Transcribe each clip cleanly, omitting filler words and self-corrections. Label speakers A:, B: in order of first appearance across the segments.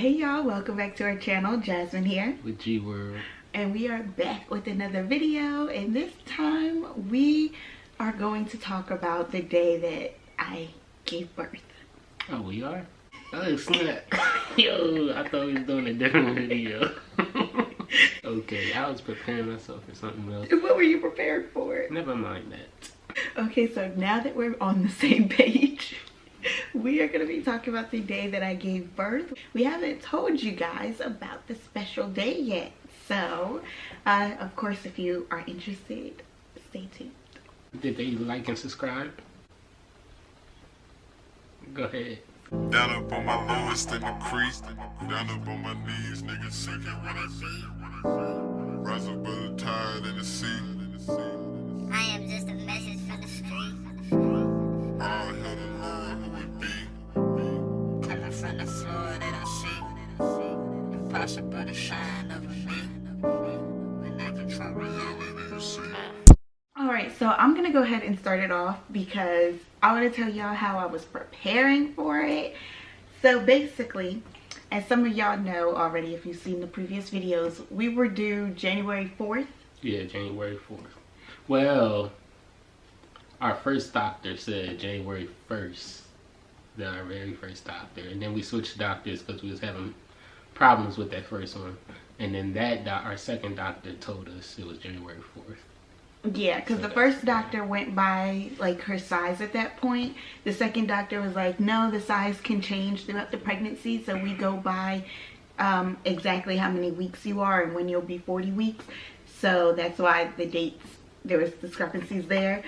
A: Hey y'all, welcome back to our channel. Jasmine here
B: with GWORLD,
A: and we are back with another video, and this time we are going to talk about the day that I gave birth.
B: Oh, we are? Oh snap. Yo, I thought we was doing a different video. Okay, I was preparing myself for something else.
A: What were you prepared for?
B: Never mind that. Okay,
A: so now that we're on the same page, we are going to be talking about the day that I gave birth. We haven't told you guys about the special day yet. So, of course, if you are interested, stay tuned.
B: Did they like and subscribe? Go ahead.
C: Down up on my lowest in the crease. Down up on my knees, niggas sinking when I see. Rise up with the tide in the sea.
D: I am just a message for the street.
C: All hell the Lord who would be.
D: Coming from the floor that I see. Impossible to shine over me.
C: When I control reality, you see.
A: Alright, so I'm going to go ahead and start it off because I want to tell y'all how I was preparing for it. So basically, as some of y'all know already if you've seen the previous videos, we were due January 4th.
B: Yeah, January 4th. Well, our first doctor said January 1st. Our very first doctor. And then we switched doctors because we was having problems with that first one. And then our second doctor told us it was January 4th.
A: Yeah, because the first doctor went by like her size at that point. The second doctor was like, no, the size can change throughout the pregnancy. So we go by exactly how many weeks you are and when you'll be 40 weeks. So that's why the dates, there was discrepancies there.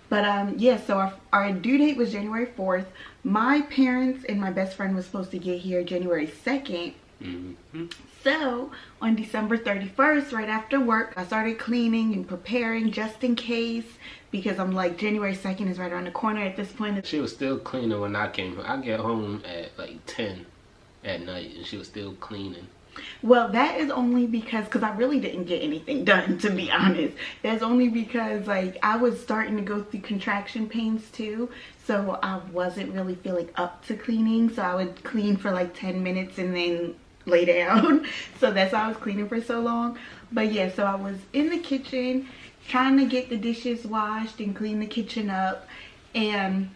A: But yeah, so our due date was January 4th. My parents and my best friend was supposed to get here January 2nd.
B: Mm-hmm.
A: So on December 31st, right after work, I started cleaning and preparing just in case, because I'm like, January 2nd is right around the corner at this point.
B: She was still cleaning when I came home. I get home at like 10 at night and she was still cleaning.
A: Well, that is only because I really didn't get anything done, to be honest. That's only because like I was starting to go through contraction pains too, so I wasn't really feeling up to cleaning. So I would clean for like 10 minutes and then lay down. So that's why I was cleaning for so long. But yeah, so I was in the kitchen trying to get the dishes washed and clean the kitchen up, and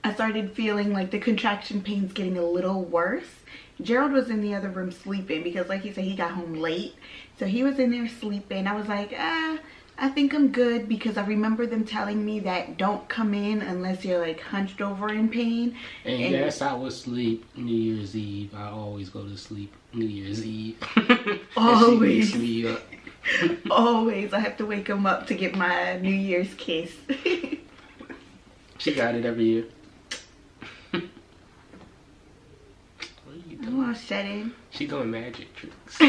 A: I started feeling like the contraction pains getting a little worse. Gerald was in the other room sleeping because, like he said, he got home late. So he was in there sleeping. I was like, I think I'm good, because I remember them telling me that don't come in unless you're like hunched over in pain.
B: And yes, I would sleep New Year's Eve. I always go to sleep New Year's Eve.
A: Always.
B: She wakes me up.
A: Always. I have to wake him up to get my New Year's kiss.
B: She got it every year.
A: Oh, shedding.
B: She doing magic tricks.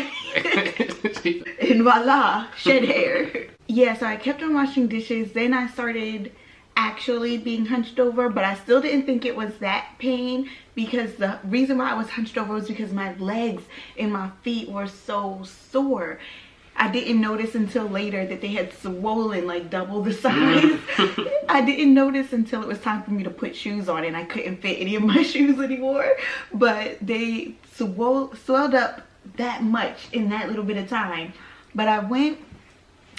A: And voila, shed hair. Yeah, so I kept on washing dishes. Then I started actually being hunched over, but I still didn't think it was that pain, because the reason why I was hunched over was because my legs and my feet were so sore. I didn't notice until later that they had swollen like double the size. I didn't notice until it was time for me to put shoes on, and I couldn't fit any of my shoes anymore. But they swelled up that much in that little bit of time. But I went,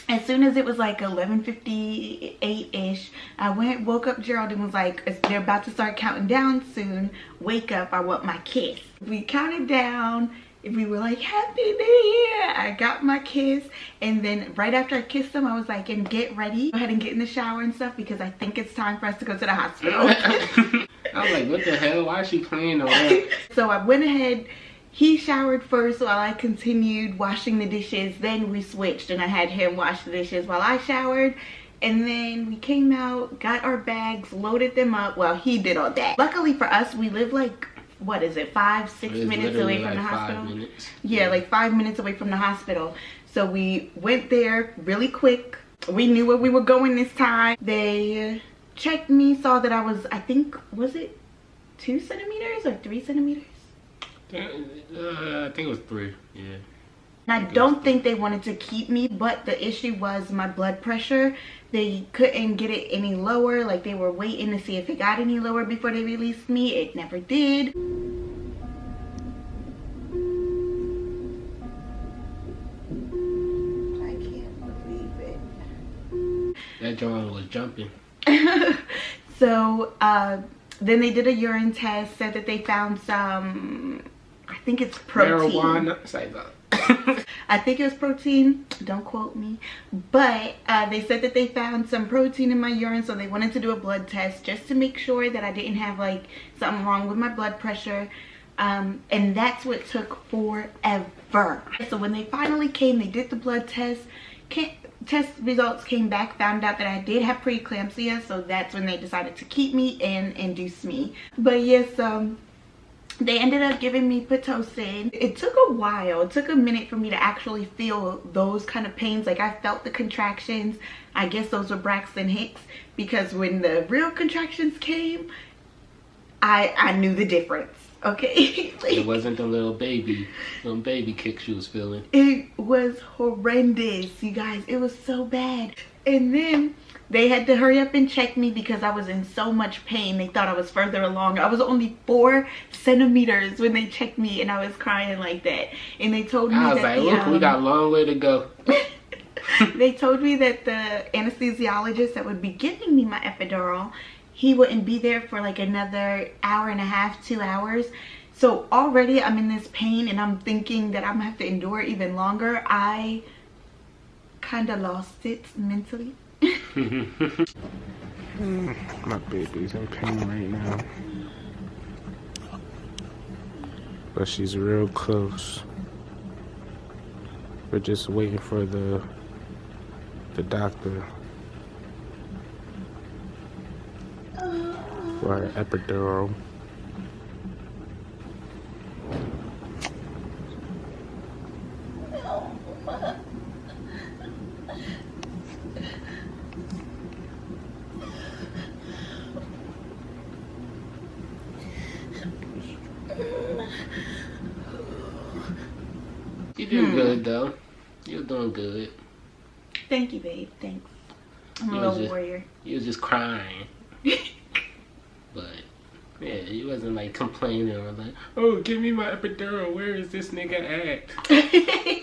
A: as soon as it was like 11:58-ish, I went, woke up Gerald and was like, they're about to start counting down soon. Wake up, I want my kiss. We counted down. We were like, Happy New Year. I got my kiss, and then right after I kissed him, I was like, and get ready, go ahead and get in the shower and stuff, because I think it's time for us to go to the hospital.
B: I was like, what the hell, why is she playing around?
A: So I went ahead, he showered first while I continued washing the dishes. Then we switched and I had him wash the dishes while I showered. And then we came out, got our bags, loaded them up. Well, he did all that. Luckily for us, we live like, what is it, 5-6 minutes away from the hospital? 5 minutes. Yeah, like 5 minutes away from the hospital. So we went there really quick. We knew where we were going this time. They checked me, saw that I was, I think, was it 2 centimeters or 3 centimeters?
B: I think it was 3, yeah.
A: And I don't think they wanted to keep me, but the issue was my blood pressure. They couldn't get it any lower. Like, they were waiting to see if it got any lower before they released me. It never did.
B: That drawing was jumping.
A: So then they did a urine test, said that they found some, I think it's protein.
B: Marijuana. Say that.
A: I think it was protein, don't quote me, but they said that they found some protein in my urine, so they wanted to do a blood test just to make sure that I didn't have like something wrong with my blood pressure, and that's what took forever. So when they finally came, they did the blood test. Test results came back, found out that I did have preeclampsia, so that's when they decided to keep me and induce me. But yes, they ended up giving me Pitocin. It took a while. It took a minute for me to actually feel those kind of pains. Like, I felt the contractions. I guess those were Braxton Hicks, because when the real contractions came, I knew the difference. Okay. Like,
B: it wasn't the little baby kicks you was feeling.
A: It was horrendous, you guys. It was so bad. And then they had to hurry up and check me because I was in so much pain. They thought I was further along. I was only 4 centimeters when they checked me, and I was crying like that. And they told me
B: I was like, look, we got a long way to go.
A: They told me that the anesthesiologist that would be giving me my epidural, he wouldn't be there for like another hour and a half, 2 hours. So already I'm in this pain, and I'm thinking that I'm gonna have to endure even longer. I kind of lost it mentally.
B: My baby's in pain right now, but she's real close. We're just waiting for the doctor for her epidural. You doing good though. You're doing good.
A: Thank you, babe. Thanks. I'm a little warrior.
B: You was just crying. But yeah, you wasn't like complaining or like, oh, give me my epidural. Where is this nigga at?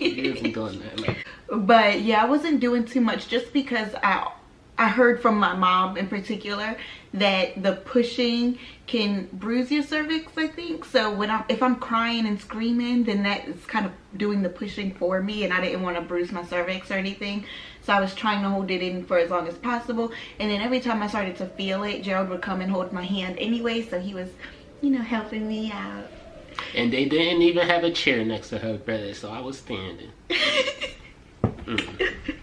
B: You wasn't doing that. Like.
A: But yeah, I wasn't doing too much just because I heard from my mom in particular that the pushing can bruise your cervix, I think. So when if I'm crying and screaming, then that is kind of doing the pushing for me, and I didn't want to bruise my cervix or anything. So I was trying to hold it in for as long as possible. And then every time I started to feel it, Gerald would come and hold my hand anyway. So he was, you know, helping me out.
B: And they didn't even have a chair next to her brother, so I was standing.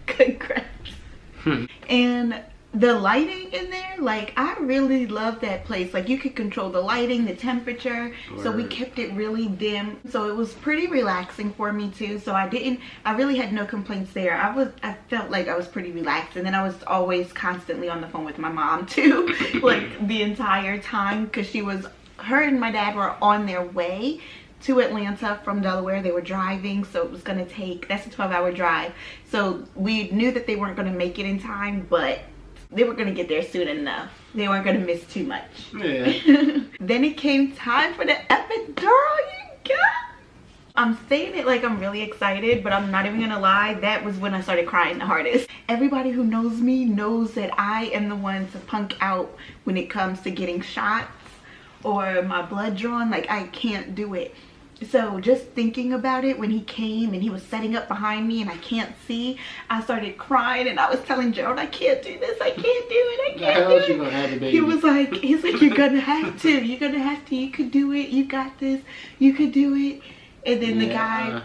A: Congrats. And the lighting in there, like, I really love that place. Like, you could control the lighting, the temperature. Word. So we kept it really dim, so it was pretty relaxing for me too. So I really had no complaints there. I felt like I was pretty relaxed. And then I was always constantly on the phone with my mom too, like the entire time, because her and my dad were on their way to Atlanta from Delaware. They were driving, so it was gonna that's a 12-hour drive. So we knew that they weren't gonna make it in time, but they were gonna get there soon enough. They weren't gonna miss too much. Yeah. Then it came time for the epidural, you guys. I'm saying it like I'm really excited, but I'm not even gonna lie, that was when I started crying the hardest. Everybody who knows me knows that I am the one to punk out when it comes to getting shots or my blood drawn. Like, I can't do it. So just thinking about it, when he came and he was setting up behind me and I can't see, I started crying, and I was telling Gerald, I can't do this, I can't do it, I can't do it.
B: You gonna have a baby?
A: He's like, you're gonna have to, you could do it, you got this, you could do it. And then the guy,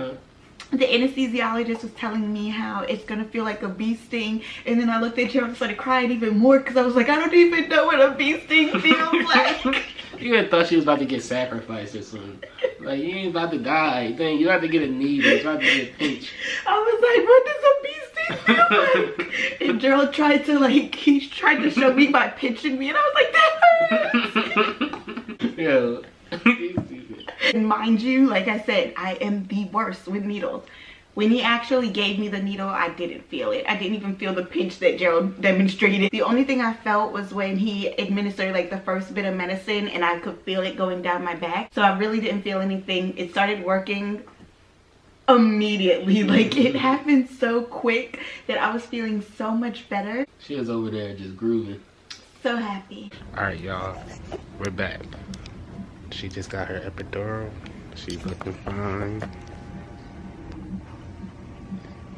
A: the anesthesiologist, was telling me how it's gonna feel like a bee sting, and then I looked at Gerald and started crying even more because I was like, I don't even know what a bee sting feels like.
B: You had thought she was about to get sacrificed or something. Like, you ain't about to die. Then you have to get a needle. You have to get a pinch.
A: I was like, what does a bee sting feel like? And Gerald tried to show me by pinching me, and I was like, that hurts.
B: Yeah.
A: And mind you, like I said, I am the worst with needles. When he actually gave me the needle, I didn't feel it. I didn't even feel the pinch that Gerald demonstrated. The only thing I felt was when he administered like the first bit of medicine, and I could feel it going down my back. So I really didn't feel anything. It started working immediately. Like, it happened so quick that I was feeling so much better.
B: She was over there just grooving.
A: So happy.
B: Alright, y'all. We're back. She just got her epidural. She's looking fine.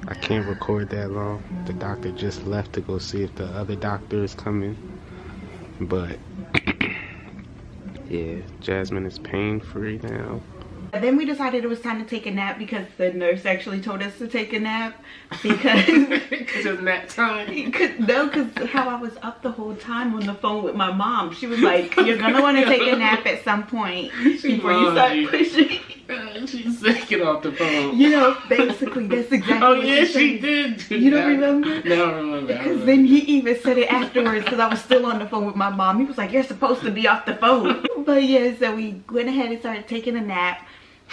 B: I can't record that long. The doctor just left to go see if the other doctor is coming. But yeah, Jasmine is pain-free now.
A: Then we decided it was time to take a nap because the nurse actually told us to take a nap because
B: Because it's nap time.
A: No, because how I was up the whole time on the phone with my mom. She was like, "You're gonna want to take a nap at some point before you start pushing."
B: She's taking off the phone.
A: You know, basically that's exactly.
B: Oh
A: what
B: yeah,
A: she
B: she did.
A: You don't remember?
B: No, I remember.
A: Because then he even said it afterwards because I was still on the phone with my mom. He was like, "You're supposed to be off the phone." But yeah, so we went ahead and started taking a nap.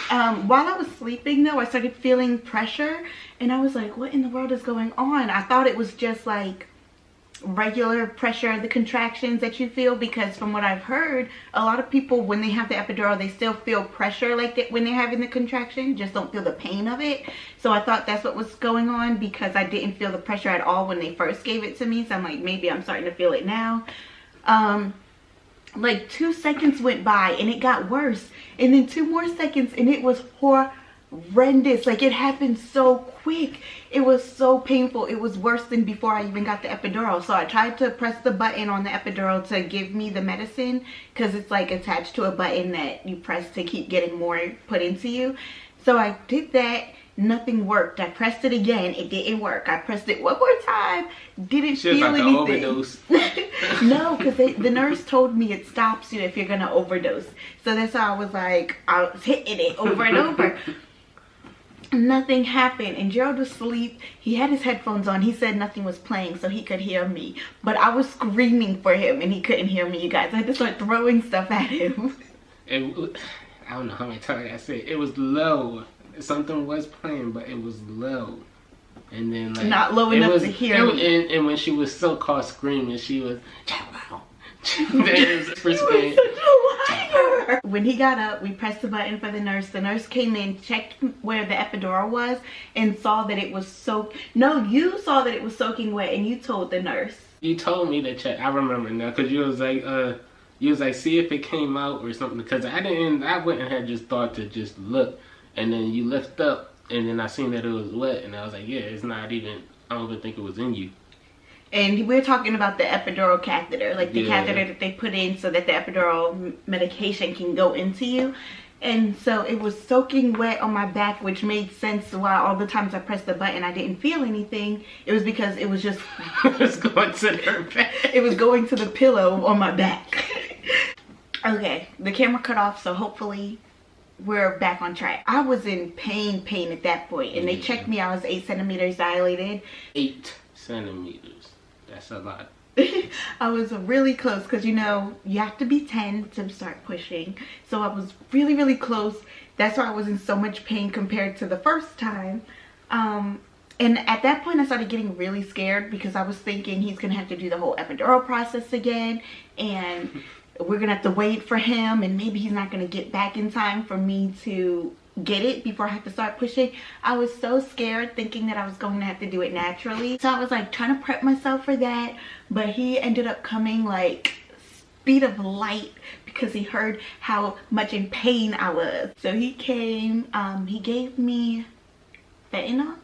A: While I was sleeping though, I started feeling pressure and I was like, what in the world is going on? I thought it was just like regular pressure, the contractions that you feel, because from what I've heard, a lot of people when they have the epidural, they still feel pressure like that when they're having the contraction, just don't feel the pain of it. So I thought that's what was going on because I didn't feel the pressure at all when they first gave it to me. So I'm like, maybe I'm starting to feel it now. Like 2 seconds went by and it got worse, and then 2 more seconds and it was horrendous. Like, it happened so quick. It was so painful. It was worse than before I even got the epidural. So I tried to press the button on the epidural to give me the medicine because it's like attached to a button that you press to keep getting more put into you. So I did that. Nothing worked. I pressed it again. It didn't work. I pressed it one more time. Didn't feel anything. Overdose. No, because the nurse told me it stops you if you're going to overdose. So that's how I was like, I was hitting it over and over. Nothing happened. And Gerald was asleep. He had his headphones on. He said nothing was playing so he could hear me. But I was screaming for him and he couldn't hear me, you guys. I had to start throwing stuff at him.
B: I don't know how many times I said it was low. Something was playing, but it was low, and then like
A: not low enough to hear me.
B: And when she was so caught screaming, she was.
A: When he got up, we pressed the button for the nurse. The nurse came in, checked where the epidural was, and saw that it was soaked. No, you saw that it was soaking wet, and you told the nurse.
B: You told me to check. I remember now, because you was like, see if it came out or something. Because I went and had just thought to just look. And then you lift up, and then I seen that it was wet, and I was like, yeah, it's not even, I don't even think it was in you.
A: And we're talking about the epidural catheter, like the catheter that they put in so that the epidural medication can go into you. And so it was soaking wet on my back, which made sense why all the times I pressed the button I didn't feel anything. It was because it was just...
B: it was going to her back.
A: It was going to the pillow on my back. Okay, the camera cut off, so hopefully... we're back on track. I was in pain at that point, and they checked me. I was 8 centimeters dilated.
B: 8 centimeters. That's a lot.
A: I was really close because, you know, you have to be 10 to start pushing. So I was really, really close. That's why I was in so much pain compared to the first time. And at that point, I started getting really scared because I was thinking he's going to have to do the whole epidural process again. And... we're gonna have to wait for him, and maybe he's not gonna get back in time for me to get it before I have to start pushing. I was so scared, thinking that I was going to have to do it naturally. So I was like trying to prep myself for that, but he ended up coming like speed of light because he heard how much in pain I was. So he came, he gave me fentanyl.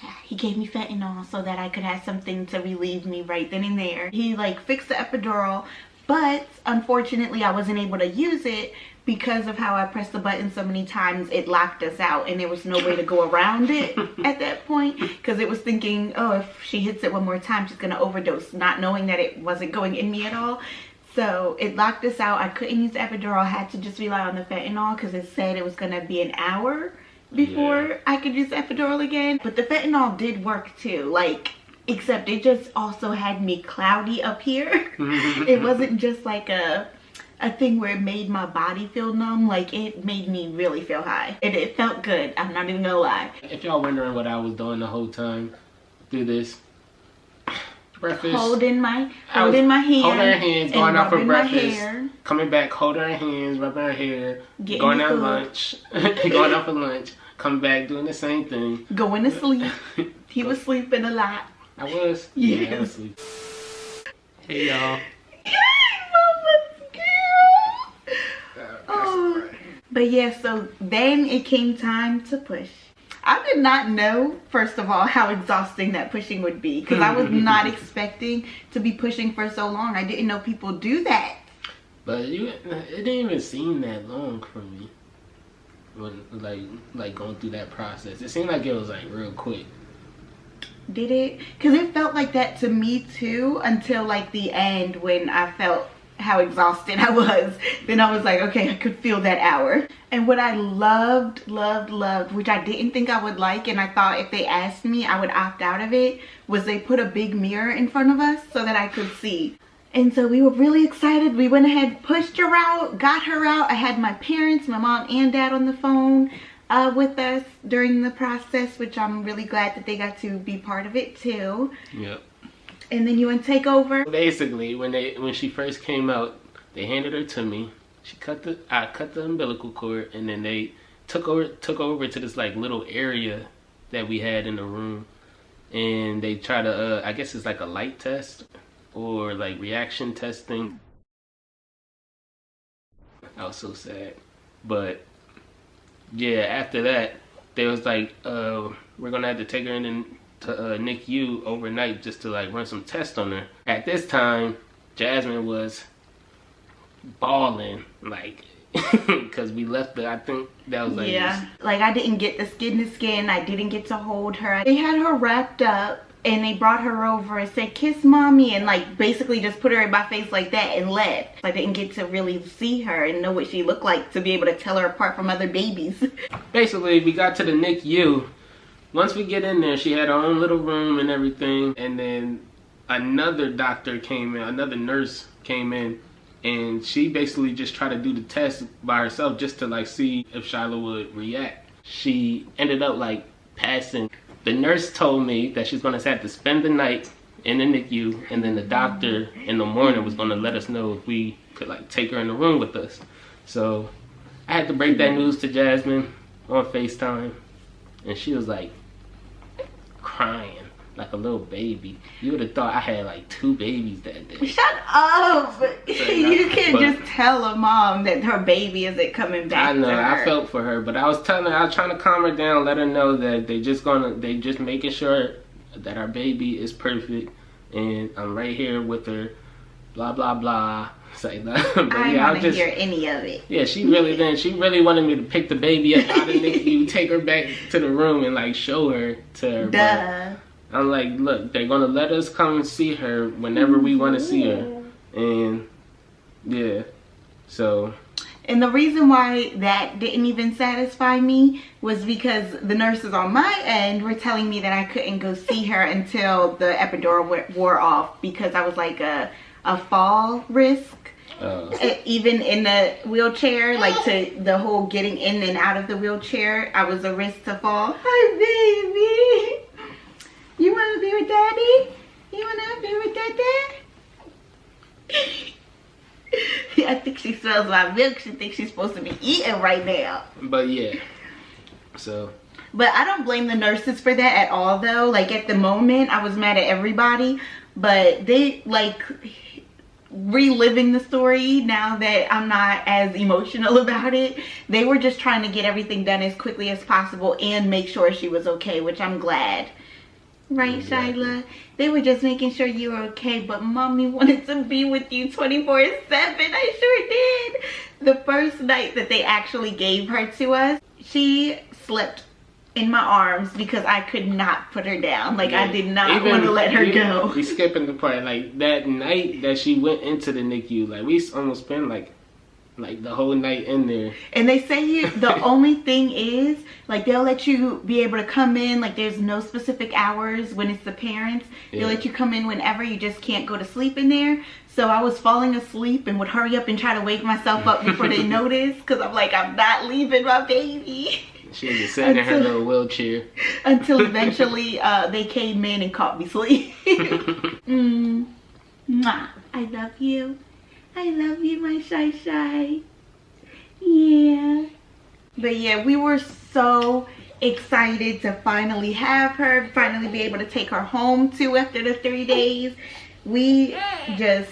A: Yeah, he gave me fentanyl so that I could have something to relieve me right then and there. He like fixed the epidural. But unfortunately, I wasn't able to use it because of how I pressed the button so many times. It locked us out, and there was no way to go around it at that point because it was thinking, oh, if she hits it one more time, she's going to overdose, not knowing that it wasn't going in me at all. So it locked us out. I couldn't use the epidural. I had to just rely on the fentanyl because it said it was going to be an hour before I could use the epidural again. But the fentanyl did work too. Like... except it just also had me cloudy up here. It wasn't just like a thing where it made my body feel numb. Like, it made me really feel high. It felt good. I'm not even gonna lie.
B: If y'all wondering what I was doing the whole time through this, breakfast.
A: Holding my hand.
B: Holding her hands, going out for
A: rubbing my
B: breakfast.
A: hair.
B: Coming back, holding her hands, rubbing her hair.
A: Getting
B: going
A: the
B: out
A: food.
B: lunch. Going out for lunch. Coming back, doing the same thing.
A: Going to sleep. He was sleeping a lot.
B: I was?
A: Yes.
B: Yeah, I was sleeping. Hey, y'all.
A: Oh. But yeah, so then it came time to push. I did not know, first of all, how exhausting that pushing would be, because I was not expecting to be pushing for so long. I didn't know people do that.
B: But it didn't even seem that long for me. When like going through that process. It seemed like it was like real quick.
A: Did it? Because it felt like that to me too, until like the end when I felt how exhausted I was. Then I was like, okay, I could feel that hour. And what I loved, which I didn't think I would like, and I thought if they asked me I would opt out of it, was they put a big mirror in front of us so that I could see. And so we were really excited. We went ahead, pushed her out, got her out. I had my parents, my mom and dad on the phone with us during the process, which I'm really glad that they got to be part of it too.
B: Yep.
A: And then you want to take over?
B: Basically, when she first came out, they handed her to me. I cut the umbilical cord, and then they took over to this like little area that we had in the room, and they try to I guess it's like a light test or like reaction testing. I was so sad, but yeah, after that they was like, we're gonna have to take her in to NICU overnight just to like run some tests on her. At this time, Jasmine was bawling, like, because we left I think that was like,
A: yeah, like I didn't get the skin to skin. I didn't get to hold her. They had her wrapped up and they brought her over and said, kiss mommy, and like basically just put her in my face like that and left. I didn't get to really see her and know what she looked like to be able to tell her apart from other babies.
B: Basically, we got to the NICU. Once we get in there, she had her own little room and everything, and then another doctor came in, another nurse came in, and she basically just tried to do the test by herself just to like see if Shiloh would react. She ended up like passing. The nurse told me that she's gonna have to spend the night in the NICU, and then the doctor in the morning was gonna let us know if we could like take her in the room with us. So I had to break that news to Jasmine on FaceTime, and she was like crying like a little baby. You would have thought I had like 2 babies that day.
A: Shut up! You can just tell a mom that her baby isn't coming back.
B: I know,
A: to her.
B: I felt for her, but I was trying to calm her down, let her know that they just making sure that our baby is perfect, and I'm right here with her, blah blah blah. Say that. But
A: I
B: yeah,
A: don't want to hear any of it.
B: Yeah, she really wanted me to pick the baby up out of the NICU, take her back to the room, and like show her to her.
A: Duh.
B: But I'm like, look, they're gonna let us come and see her whenever we want to see her, and yeah, so.
A: And the reason why that didn't even satisfy me was because the nurses on my end were telling me that I couldn't go see her until the epidural wore off, because I was like a fall risk. Even in the wheelchair, like to the whole getting in and out of the wheelchair, I was a risk to fall. Hi, baby. You want to be with daddy? You want to be with daddy? I think she smells my milk. She thinks she's supposed to be eating right now.
B: But yeah, so.
A: But I don't blame the nurses for that at all, though. Like at the moment, I was mad at everybody, but they like reliving the story now that I'm not as emotional about it. They were just trying to get everything done as quickly as possible and make sure she was okay, which I'm glad. Right, exactly. Shyla? They were just making sure you were okay, but mommy wanted to be with you 24/7. I sure did. The first night that they actually gave her to us, she slept in my arms because I could not put her down. Like, yeah. I did not want to let her go.
B: We skipping the part. Like, that night that she went into the NICU, like, we almost spent, like the whole night in there.
A: And they say the only thing is, like, they'll let you be able to come in. Like, there's no specific hours when it's the parents. They'll let you come in whenever. You just can't go to sleep in there. So I was falling asleep and would hurry up and try to wake myself up before they noticed. Because I'm like, I'm not leaving my baby.
B: She was just sitting in her little wheelchair.
A: until eventually they came in and caught me asleep. Mwah. I love you. I love you, my shy. Yeah. But yeah, we were so excited to finally have her, finally be able to take her home too after the 3 days. We just,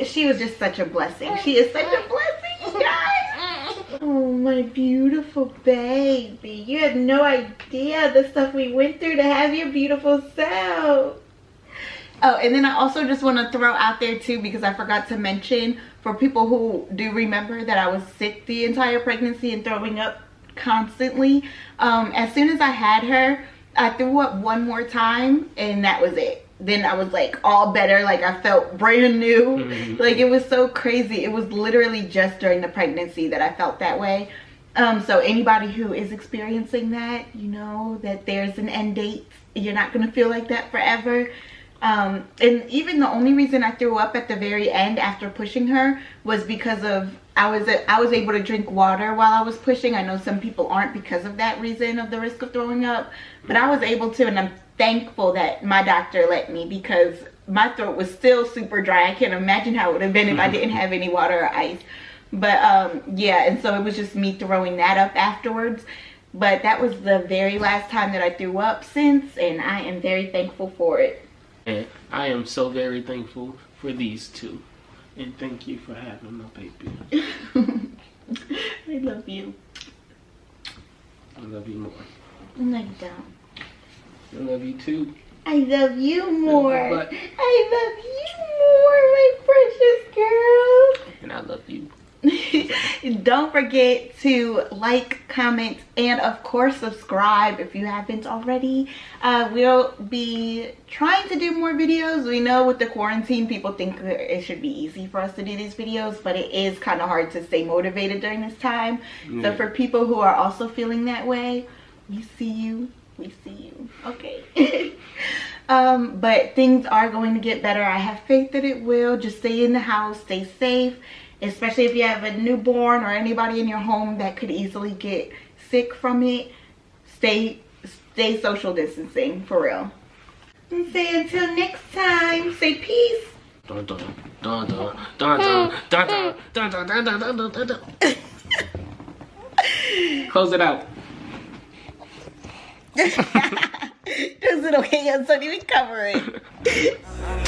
A: she was just such a blessing. She is such a blessing, guys. Oh, my beautiful baby. You have no idea the stuff we went through to have your beautiful self. Oh, and then I also just want to throw out there too, because I forgot to mention, for people who do remember that I was sick the entire pregnancy and throwing up constantly, as soon as I had her, I threw up one more time and that was it. Then I was like all better, like I felt brand new. Like it was so crazy. It was literally just during the pregnancy that I felt that way. So anybody who is experiencing that, you know that there's an end date. You're not going to feel like that forever. And even the only reason I threw up at the very end after pushing her was because of I was able to drink water while I was pushing. I know some people aren't because of that reason, of the risk of throwing up, but I was able to, and I'm thankful that my doctor let me, because my throat was still super dry. I can't imagine how it would have been if I didn't have any water or ice. But yeah, and so it was just me throwing that up afterwards. But that was the very last time that I threw up since, and I am very thankful for it.
B: And I am so very thankful for these two. And thank you for having my baby.
A: I love you.
B: I love you more.
A: No, you don't.
B: I love you too.
A: I love you more.
B: But
A: I love you more, my precious girl.
B: and I love you.
A: Don't forget to like, comment, and of course subscribe if you haven't already. We'll be trying to do more videos. We know with the quarantine, people think it should be easy for us to do these videos, but it is kind of hard to stay motivated during this time. So for people who are also feeling that way, we see you. Okay. But things are going to get better. I have faith that it will. Just stay in the house, stay safe, especially if you have a newborn or anybody in your home that could easily get sick from it. Stay social distancing, for real. And say until next time, say peace.
B: Dun dun dun dun dun dun dun dun dun dun dun dun dun dun. Close it out.
A: Those little hands don't even cover it.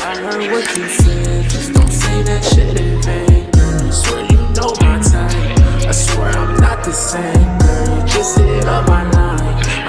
E: I heard what you said, just don't say that shit in vain. Girl, I swear you know my type. I swear I'm not the same, girl. You just hit up my line.